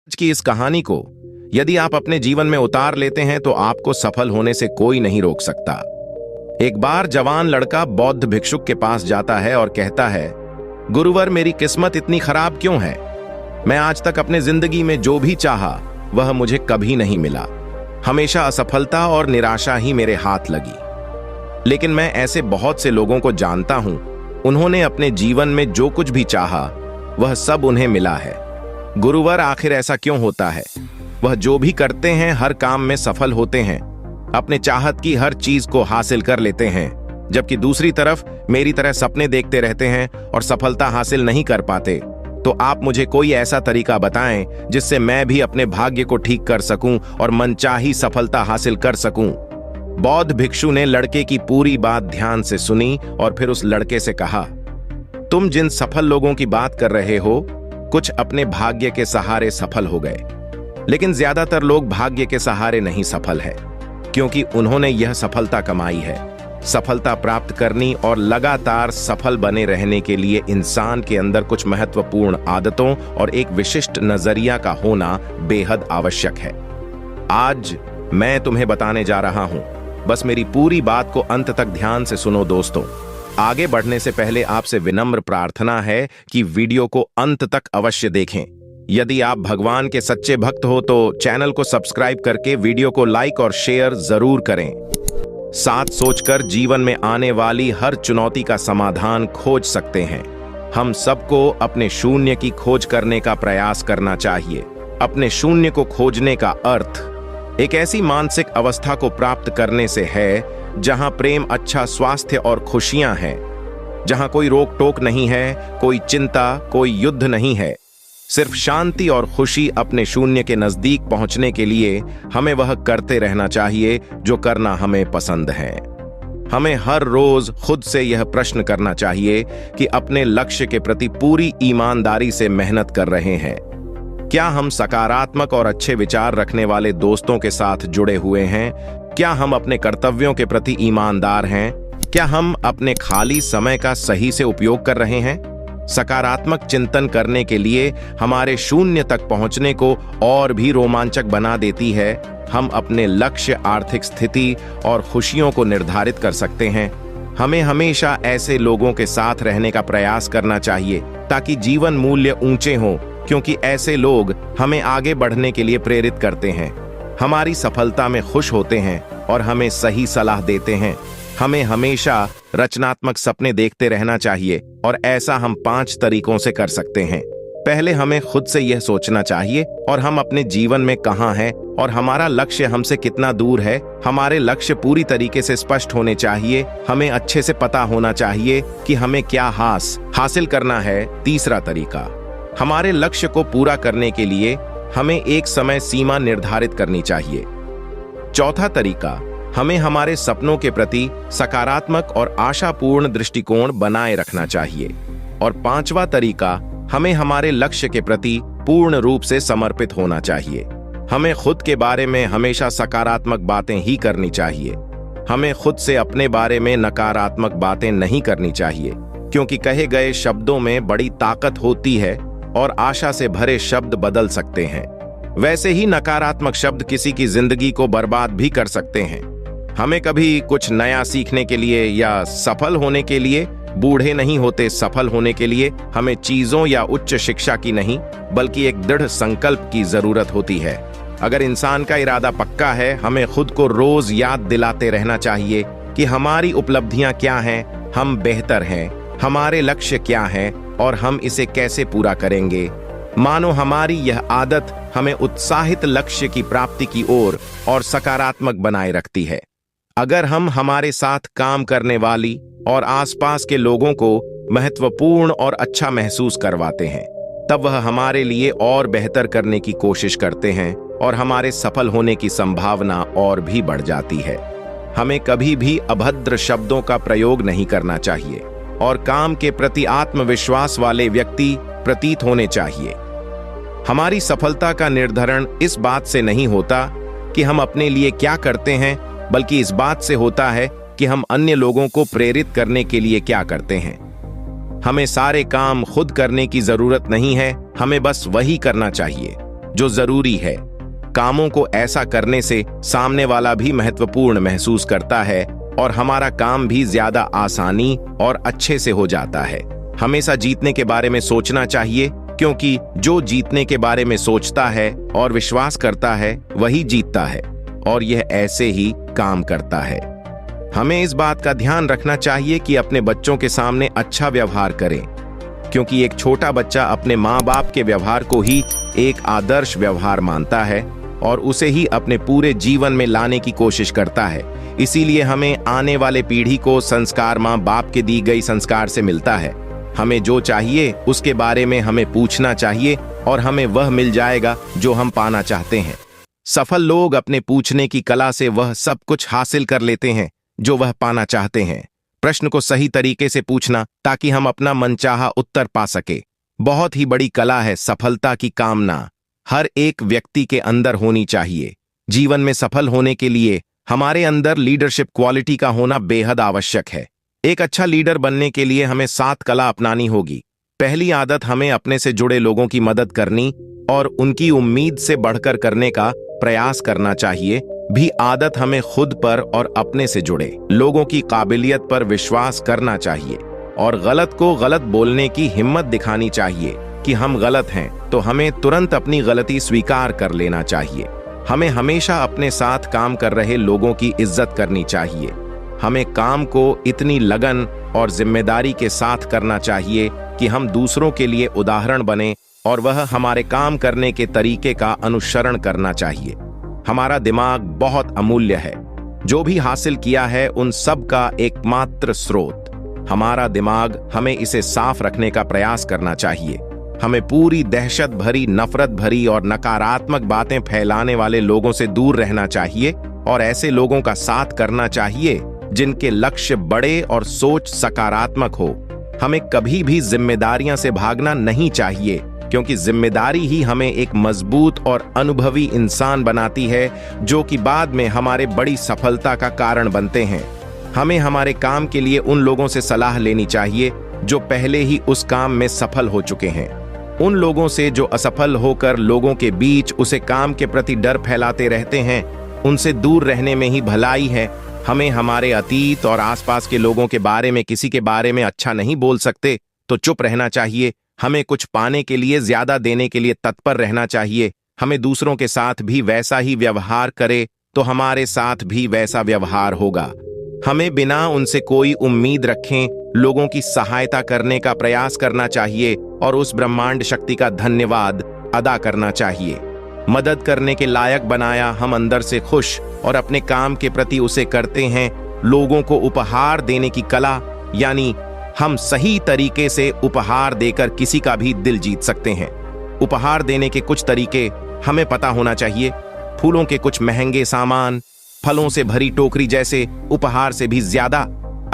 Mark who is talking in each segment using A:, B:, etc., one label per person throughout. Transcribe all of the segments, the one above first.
A: आज की इस कहानी को यदि आप अपने जीवन में उतार लेते हैं तो आपको सफल होने से कोई नहीं रोक सकता। एक बार जवान लड़का बौद्ध भिक्षुक के पास जाता है और कहता है, गुरुवर, मेरी किस्मत इतनी खराब क्यों है? मैं आज तक अपने जिंदगी में जो भी चाहा वह मुझे कभी नहीं मिला। हमेशा असफलता और निराशा ही मेरे हाथ लगी। लेकिन मैं ऐसे बहुत से लोगों को जानता हूं, उन्होंने अपने जीवन में जो कुछ भी चाहा वह सब उन्हें मिला है। गुरुवर, आखिर ऐसा क्यों होता है? वह जो भी करते हैं हर काम में सफल होते हैं, अपने चाहत की हर चीज को हासिल कर लेते हैं, जबकि दूसरी तरफ मेरी तरह सपने देखते रहते हैं और सफलता हासिल नहीं कर पाते। तो आप मुझे कोई ऐसा तरीका बताएं जिससे मैं भी अपने भाग्य को ठीक कर सकूं और मनचाही सफलता हासिल कर सकूं। बौद्ध भिक्षु ने लड़के की पूरी बात ध्यान से सुनी और फिर उस लड़के से कहा, तुम जिन सफल लोगों की बात कर रहे हो, कुछ अपने भाग्य के सहारे सफल हो गए, लेकिन ज्यादातर लोग भाग्य के सहारे नहीं सफल है, क्योंकि उन्होंने यह सफलता कमाई है। सफलता प्राप्त करनी और लगातार सफल बने रहने के लिए इंसान के अंदर कुछ महत्वपूर्ण आदतों और एक विशिष्ट नजरिया का होना बेहद आवश्यक है। आज मैं तुम्हें बताने जा रहा हूं, बस मेरी पूरी बात को अंत तक ध्यान से सुनो दोस्तों। आगे बढ़ने से पहले आपसे विनम्र प्रार्थना है कि वीडियो को अंत तक अवश्य देखें। यदि आप भगवान के सच्चे भक्त हो तो चैनल को सब्सक्राइब करके वीडियो को लाइक और शेयर जरूर करें। साथ सोचकर जीवन में आने वाली हर चुनौती का समाधान खोज सकते हैं। हम सबको अपने शून्य की खोज करने का प्रयास करना चाहिए। अपने शून्य को खोजने का अर्थ एक ऐसी मानसिक अवस्था को प्राप्त करने से है जहां प्रेम, अच्छा स्वास्थ्य और खुशियां हैं, जहां कोई रोक टोक नहीं है, कोई चिंता, कोई युद्ध नहीं है, सिर्फ शांति और खुशी। अपने शून्य के नजदीक पहुंचने के लिए हमें वह करते रहना चाहिए जो करना हमें पसंद है। हमें हर रोज खुद से यह प्रश्न करना चाहिए कि अपने लक्ष्य के प्रति पूरी ईमानदारी से मेहनत कर रहे हैं। क्या हम सकारात्मक और अच्छे विचार रखने वाले दोस्तों के साथ जुड़े हुए हैं? क्या हम अपने कर्तव्यों के प्रति ईमानदार हैं? क्या हम अपने खाली समय का सही से उपयोग कर रहे हैं? सकारात्मक चिंतन करने के लिए हमारे शून्य तक पहुंचने को और भी रोमांचक बना देती है। हम अपने लक्ष्य, आर्थिक स्थिति और खुशियों को निर्धारित कर सकते हैं। हमें हमेशा ऐसे लोगों के साथ रहने का प्रयास करना चाहिए ताकि जीवन मूल्य ऊंचे हों, क्योंकि ऐसे लोग हमें आगे बढ़ने के लिए प्रेरित करते हैं, हमारी सफलता में खुश होते हैं और हमें सही सलाह देते हैं। हमें हमेशा रचनात्मक सपने देखते रहना चाहिए और ऐसा हम 5 तरीकों से कर सकते हैं। पहले हमें खुद से यह सोचना चाहिए और हम अपने जीवन में कहाँ हैं और हमारा लक्ष्य हमसे कितना दूर है। हमारे लक्ष्य पूरी तरीके से स्पष्ट होने चाहिए। हमें अच्छे से पता होना चाहिए कि हमें क्या हासिल करना है। तीसरा तरीका, हमारे लक्ष्य को पूरा करने के लिए हमें एक समय सीमा निर्धारित करनी चाहिए। चौथा तरीका, हमें हमारे सपनों के प्रति सकारात्मक और आशापूर्ण दृष्टिकोण बनाए रखना चाहिए। और पांचवा तरीका, हमें हमारे लक्ष्य के प्रति पूर्ण रूप से समर्पित होना चाहिए। हमें खुद के बारे में हमेशा सकारात्मक बातें ही करनी चाहिए। हमें खुद से अपने बारे में नकारात्मक बातें नहीं करनी चाहिए, क्योंकि कहे गए शब्दों में बड़ी ताकत होती है और आशा से भरे शब्द बदल सकते हैं। वैसे ही नकारात्मक शब्द किसी की जिंदगी को बर्बाद भी कर सकते हैं। हमें कभी कुछ नया सीखने के लिए या सफल होने के लिए बूढ़े नहीं होते। सफल होने के लिए हमें चीजों या उच्च शिक्षा की नहीं, बल्कि एक दृढ़ संकल्प की जरूरत होती है। अगर इंसान का इरादा पक्का है, हमें खुद को रोज याद दिलाते रहना चाहिए कि हमारी उपलब्धियां क्या हैं, हम बेहतर हैं, हमारे लक्ष्य क्या हैं और हम इसे कैसे पूरा करेंगे। मानो हमारी यह आदत हमें उत्साहित लक्ष्य की प्राप्ति की ओर और सकारात्मक बनाए रखती है। अगर हम हमारे साथ काम करने वाली और आसपास के लोगों को महत्वपूर्ण और अच्छा महसूस करवाते हैं, तब वह हमारे लिए और बेहतर करने की कोशिश करते हैं और हमारे सफल होने की संभावना और भी बढ़ जाती है। हमें कभी भी अभद्र शब्दों का प्रयोग नहीं करना चाहिए और काम के प्रति आत्मविश्वास वाले व्यक्ति प्रतीत होने चाहिए। हमारी सफलता का निर्धारण इस बात से नहीं होता कि हम अपने लिए क्या करते हैं, बल्कि इस बात से होता है कि हम अन्य लोगों को प्रेरित करने के लिए क्या करते हैं। हमें सारे काम खुद करने की जरूरत नहीं है, हमें बस वही करना चाहिए जो जरूरी है। कामों को ऐसा करने से सामने वाला भी महत्वपूर्ण महसूस करता है और हमारा काम भी ज्यादा आसानी और अच्छे से हो जाता है। हमेशा जीतने के बारे में सोचना चाहिए, क्योंकि जो जीतने के बारे में सोचता है और विश्वास करता है वही जीतता है, और यह ऐसे ही काम करता है। हमें इस बात का ध्यान रखना चाहिए कि अपने बच्चों के सामने अच्छा व्यवहार करें, क्योंकि एक छोटा बच्चा अपने माँ बाप के व्यवहार को ही एक आदर्श व्यवहार मानता है और उसे ही अपने पूरे जीवन में लाने की कोशिश करता है। इसीलिए हमें आने वाले पीढ़ी को संस्कार माँ बाप के दी गई संस्कार से मिलता है। हमें जो चाहिए उसके बारे में हमें पूछना चाहिए और हमें वह मिल जाएगा जो हम पाना चाहते हैं। सफल लोग अपने पूछने की कला से वह सब कुछ हासिल कर लेते हैं जो वह पाना चाहते हैं। प्रश्न को सही तरीके से पूछना ताकि हम अपना मनचाहा उत्तर पा सके बहुत ही बड़ी कला है। सफलता की कामना हर एक व्यक्ति के अंदर होनी चाहिए। जीवन में सफल होने के लिए हमारे अंदर लीडरशिप क्वालिटी का होना बेहद आवश्यक है। एक अच्छा लीडर बनने के लिए हमें 7 कला अपनानी होगी। पहली आदत, हमें अपने से जुड़े लोगों की मदद करनी और उनकी उम्मीद से बढ़कर करने का प्रयास करना चाहिए। भी आदत, हमें खुद पर और अपने से जुड़े लोगों की काबिलियत पर विश्वास करना चाहिए और गलत को गलत बोलने की हिम्मत दिखानी चाहिए कि हम गलत हैं तो हमें तुरंत अपनी गलती स्वीकार कर लेना चाहिए। हमें हमेशा अपने साथ काम कर रहे लोगों की इज्जत करनी चाहिए। हमें काम को इतनी लगन और जिम्मेदारी के साथ करना चाहिए कि हम दूसरों के लिए उदाहरण बने और वह हमारे काम करने के तरीके का अनुसरण करना चाहिए। हमारा दिमाग बहुत अमूल्य है। जो भी हासिल किया है उन सब का एकमात्र स्रोत हमारा दिमाग। हमें इसे साफ रखने का प्रयास करना चाहिए। हमें पूरी दहशत भरी, नफरत भरी और नकारात्मक बातें फैलाने वाले लोगों से दूर रहना चाहिए और ऐसे लोगों का साथ करना चाहिए जिनके लक्ष्य बड़े और सोच सकारात्मक हो। हमें कभी भी जिम्मेदारियां से भागना नहीं चाहिए, क्योंकि जिम्मेदारी ही हमें एक मजबूत और अनुभवी इंसान बनाती है, जो कि बाद में हमारे बड़ी सफलता का कारण बनते हैं। हमें हमारे काम के लिए उन लोगों से सलाह लेनी चाहिए जो पहले ही उस काम में सफल हो चुके हैं। उन लोगों से जो असफल होकर लोगों के बीच उसे काम के प्रति डर फैलाते रहते हैं, उनसे दूर रहने में ही भलाई है। हमें हमारे अतीत और आसपास के लोगों के बारे में किसी के बारे में अच्छा नहीं बोल सकते तो चुप रहना चाहिए। हमें कुछ पाने के लिए, ज्यादा देने के लिए तत्पर रहना चाहिए। हमें दूसरों के साथ भी वैसा ही व्यवहार करे तो हमारे साथ भी वैसा व्यवहार होगा। हमें बिना उनसे कोई उम्मीद रखें लोगों की सहायता करने का प्रयास करना चाहिए और उस ब्रह्मांड शक्ति का धन्यवाद अदा करना चाहिए। मदद करने के लायक बनाया, हम अंदर से खुश और अपने काम के प्रति उसे करते हैं। लोगों को उपहार देने की कला, यानी हम सही तरीके से उपहार देकर किसी का भी दिल जीत सकते हैं। उपहार देने के कुछ तरीके हमें पता होना चाहिए। फूलों के कुछ महंगे सामान, फलों से भरी टोकरी जैसे उपहार से भी ज्यादा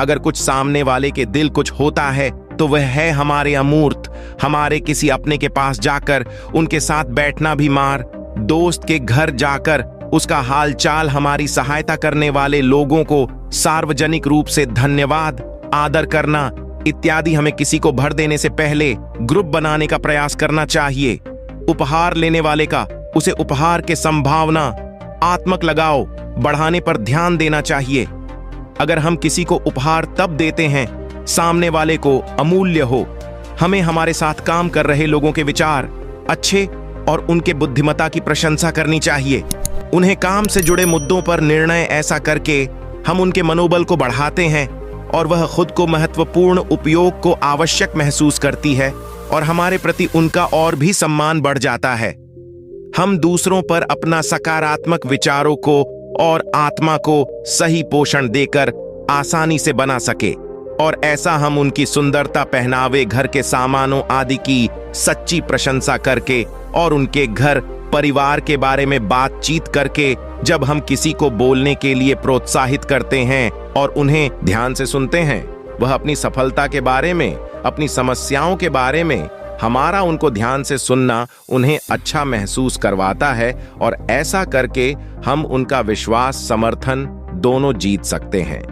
A: अगर कुछ सामने वाले के दिल कुछ होता है तो वह है हमारे अमूर्त। हमारे किसी अपने के पास जाकर उनके साथ बैठना भी मार, दोस्त के घर जाकर उसका हालचाल, हमारी सहायता करने वाले लोगों को सार्वजनिक रूप से धन्यवाद, आदर करना इत्यादि। हमें किसी को भर देने से पहले ग्रुप बनाने का प्रयास करना चाहिए। उपहार लेने वाले का उसे उपहार के संभावना, आत्मक लगाव बढ़ाने पर ध्यान देना चाहिए। अगर हम किसी को उपहार तब देते हैं सामने वाले को अमूल्य हो। हमें हमारे साथ काम कर रहे लोगों के विचार अच्छे और उनके बुद्धिमत्ता की प्रशंसा करनी चाहिए। उन्हें काम से जुड़े मुद्दों पर निर्णय ऐसा करके हम उनके मनोबल को बढ़ाते हैं और वह खुद को महत्वपूर्ण उपयोग को आवश्यक महसूस करती है और हमारे प्रति उनका और भी सम्मान बढ़ जाता है। हम दूसरों पर अपना सकारात्मक विचारों को और आत्मा को सही पोषण देकर आसानी से बना सके और ऐसा हम उनकी सुंदरता, पहनावे, घर के सामानों आदि की सच्ची प्रशंसा करके और उनके घर परिवार के बारे में बातचीत करके जब हम किसी को बोलने के लिए प्रोत्साहित करते हैं और उन्हें ध्यान से सुनते हैं, वह अपनी सफलता के बारे में, अपनी समस्याओं के बारे में हमारा उनको ध्यान से सुनना उन्हें अच्छा महसूस करवाता है और ऐसा करके हम उनका विश्वास, समर्थन दोनों जीत सकते हैं।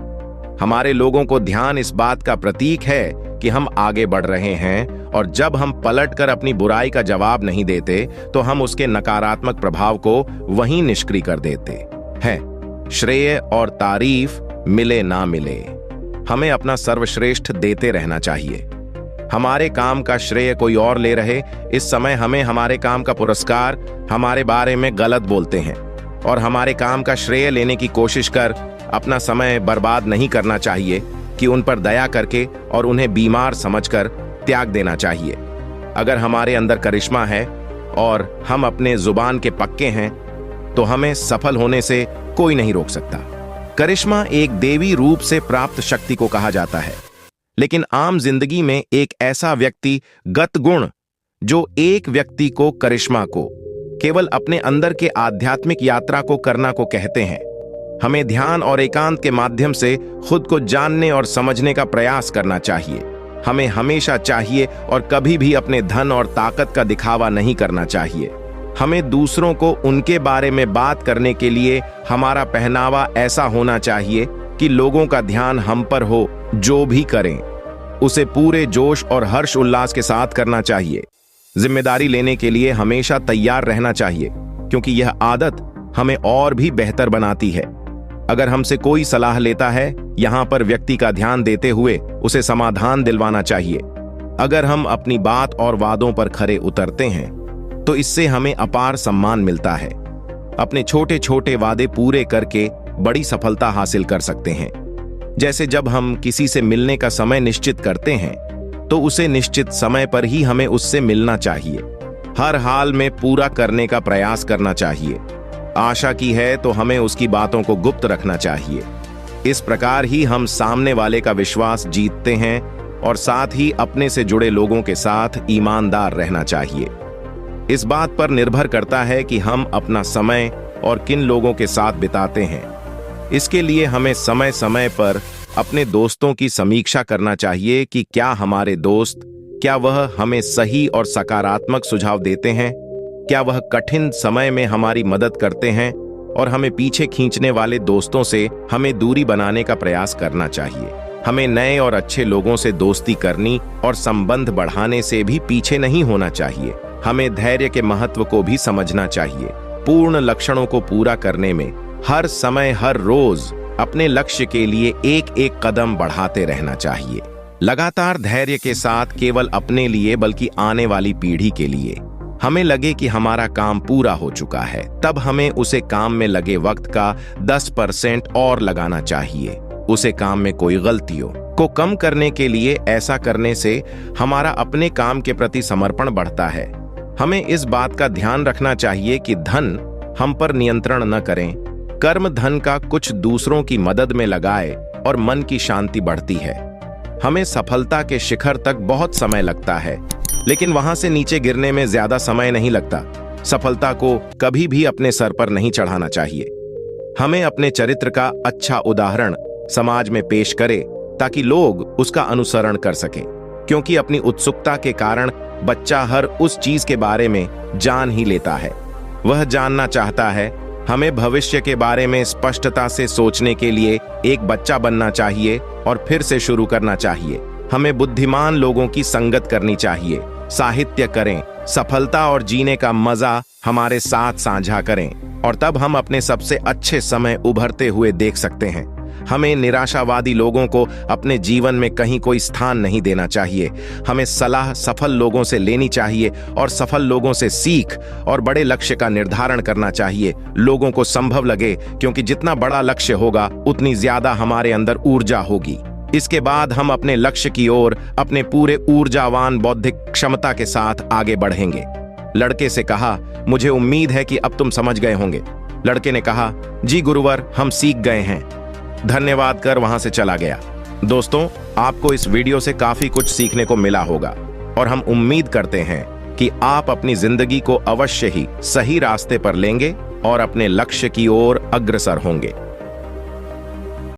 A: हमारे लोगों को ध्यान इस बात का प्रतीक है कि हम आगे बढ़ रहे हैं, और जब हम पलटकर अपनी बुराई का जवाब नहीं देते तो हम उसके नकारात्मक प्रभाव को वहीं निष्क्रिय कर देते हैं। श्रेय और तारीफ मिले ना मिले, हमें अपना सर्वश्रेष्ठ देते रहना चाहिए। हमारे काम का श्रेय कोई और ले रहे, इस समय हमें हमारे काम का पुरस्कार हमारे बारे में गलत बोलते हैं, और हमारे काम का श्रेय लेने की कोशिश कर अपना समय बर्बाद नहीं करना चाहिए कि उन पर दया करके और उन्हें बीमार समझकर त्याग देना चाहिए। अगर हमारे अंदर करिश्मा है और हम अपने जुबान के पक्के हैं तो हमें सफल होने से कोई नहीं रोक सकता। करिश्मा एक देवी रूप से प्राप्त शक्ति को कहा जाता है, लेकिन आम जिंदगी में एक ऐसा व्यक्तिगत गुण जो एक व्यक्ति को करिश्मा को केवल अपने अंदर के आध्यात्मिक यात्रा को करना को कहते हैं। हमें ध्यान और एकांत के माध्यम से खुद को जानने और समझने का प्रयास करना चाहिए। हमें हमेशा चाहिए और कभी भी अपने धन और ताकत का दिखावा नहीं करना चाहिए। हमें दूसरों को उनके बारे में बात करने के लिए हमारा पहनावा ऐसा होना चाहिए कि लोगों का ध्यान हम पर हो। जो भी करें उसे पूरे जोश और हर्ष उल्लास के साथ करना चाहिए। जिम्मेदारी लेने के लिए हमेशा तैयार रहना चाहिए, क्योंकि यह आदत हमें और भी बेहतर बनाती है। अगर हमसे कोई सलाह लेता है, यहां पर व्यक्ति का ध्यान देते हुए उसे समाधान दिलवाना चाहिए। अगर हम अपनी बात और वादों पर खरे उतरते हैं तो इससे हमें अपार सम्मान मिलता है। अपने छोटे छोटे वादे पूरे करके बड़ी सफलता हासिल कर सकते हैं। जैसे जब हम किसी से मिलने का समय निश्चित करते हैं तो उसे निश्चित समय पर ही हमें उससे मिलना चाहिए। हर हाल में पूरा करने का प्रयास करना चाहिए। आशा की है तो हमें उसकी बातों को गुप्त रखना चाहिए। इस प्रकार ही हम सामने वाले का विश्वास जीतते हैं और साथ ही अपने से जुड़े लोगों के साथ ईमानदार रहना चाहिए। इस बात पर निर्भर करता है कि हम अपना समय और किन लोगों के साथ बिताते हैं। इसके लिए हमें समय समय पर अपने दोस्तों की समीक्षा करना चाहिए कि क्या हमारे दोस्त, क्या वह हमें सही और सकारात्मक सुझाव देते हैं, क्या वह कठिन समय में हमारी मदद करते हैं, और हमें पीछे खींचने वाले दोस्तों से हमें दूरी बनाने का प्रयास करना चाहिए। हमें नए और अच्छे लोगों से दोस्ती करनी और संबंध बढ़ाने से भी पीछे नहीं होना चाहिए। हमें धैर्य के महत्व को भी समझना चाहिए। पूर्ण लक्षणों को पूरा करने में हर समय हर रोज अपने लक्ष्य के लिए एक एक कदम बढ़ाते रहना चाहिए। लगातार धैर्य के साथ केवल अपने लिए बल्कि आने वाली पीढ़ी के लिए। हमें लगे कि हमारा काम पूरा हो चुका है, तब हमें उसे काम में लगे वक्त का 10% और लगाना चाहिए। उसे काम में कोई गलतियों को कम करने के लिए ऐसा करने से हमारा अपने काम के प्रति समर्पण बढ़ता है। हमें इस बात का ध्यान रखना चाहिए कि धन हम पर नियंत्रण न करें। कर्म धन का कुछ दूसरों की मदद में लगाए और मन की शांति बढ़ती है। हमें सफलता के शिखर तक बहुत समय लगता है, लेकिन वहां से नीचे गिरने में ज्यादा समय नहीं लगता। सफलता को कभी भी अपने सर पर नहीं चढ़ाना चाहिए। हमें अपने चरित्र का अच्छा उदाहरण समाज में पेश करें ताकि लोग उसका अनुसरण कर सकें, क्योंकि अपनी उत्सुकता के कारण बच्चा हर उस चीज के बारे में जान ही लेता है। वह जानना चाहता है। हमें भविष्य के बारे में स्पष्टता से सोचने के लिए एक बच्चा बनना चाहिए और फिर से शुरू करना चाहिए। हमें बुद्धिमान लोगों की संगत करनी चाहिए। साहित्य करें, सफलता और जीने का मजा हमारे साथ साझा करें, और तब हम अपने सबसे अच्छे समय उभरते हुए देख सकते हैं। हमें निराशावादी लोगों को अपने जीवन में कहीं कोई स्थान नहीं देना चाहिए। हमें सलाह सफल लोगों से लेनी चाहिए और सफल लोगों से सीख और बड़े लक्ष्य का निर्धारण करना चाहिए। लोगों को संभव लगे, क्योंकि जितना बड़ा लक्ष्य होगा उतनी ज्यादा हमारे अंदर ऊर्जा होगी। इसके बाद हम अपने लक्ष्य की ओर अपने पूरे ऊर्जावान बौद्धिक क्षमता के साथ आगे बढ़ेंगे। लड़के से कहा, मुझे उम्मीद है कि अब तुम समझ गए होंगे। लड़के ने कहा, जी गुरुवर, हम सीख गए हैं। धन्यवाद कर वहां से चला गया। दोस्तों, आपको इस वीडियो से काफी कुछ सीखने को मिला होगा और हम उम्मीद करते हैं कि आप अपनी जिंदगी को अवश्य ही सही रास्ते पर लेंगे और अपने लक्ष्य की ओर अग्रसर होंगे।